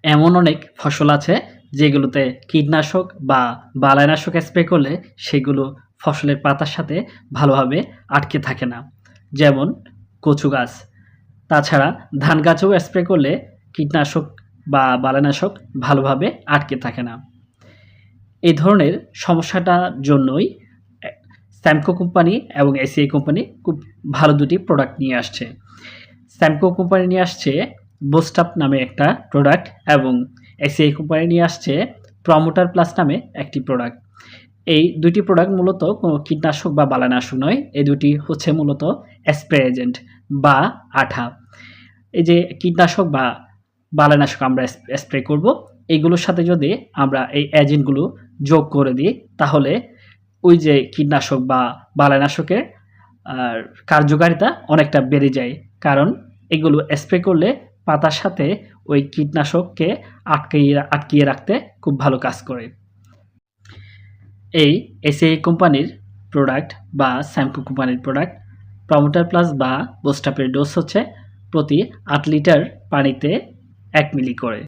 এমন অনেক ফসল আছে যেগুলোতে কীটনাশক বা বালাইনাশক স্প্রে করলে সেগুলো ফসলের পাতার সাথে ভালোভাবে আটকে থাকে না, যেমন কচু গাছ। তাছাড়া ধান গাছেও স্প্রে করলে কীটনাশক বা বালাইনাশক ভালোভাবে আটকে থাকে না। এই ধরনের সমস্যাটার জন্যই স্যামকো কোম্পানি এবং এসিআই কোম্পানি খুব ভালো দুটি প্রোডাক্ট নিয়ে আসছে। স্যামকো কোম্পানি নিয়ে আসছে বুস্ট-আপ নামে একটা প্রোডাক্ট এবং এসিআই কোম্পানি নিয়ে আসছে প্রমোটার প্লাস নামে একটি প্রোডাক্ট। এই দুটি প্রোডাক্ট মূলত কোনো কীটনাশক বা বালাইনাশক নয়। এই দুটি হচ্ছে মূলত স্প্রে এজেন্ট বা আঠা। এই যে কীটনাশক বা বালাইনাশক আমরা স্প্রে করব, এইগুলোর সাথে যদি আমরা এই এজেন্টগুলো যোগ করে দিই, তাহলে ওই যে কীটনাশক বা বালাইনাশকের কার্যকারিতা অনেকটা বেড়ে যায়। কারণ এগুলো স্প্রে করলে পাতার সাথে ওই কীটনাশককে আটকিয়ে রাখতে খুব ভালো কাজ করে। এই এসিআই কোম্পানির প্রোডাক্ট বা স্যামকো কোম্পানির প্রোডাক্ট প্রমোটার প্লাস বা বুস্ট-আপের ডোজ হচ্ছে প্রতি 8 লিটার পানিতে 1 মিলি করে।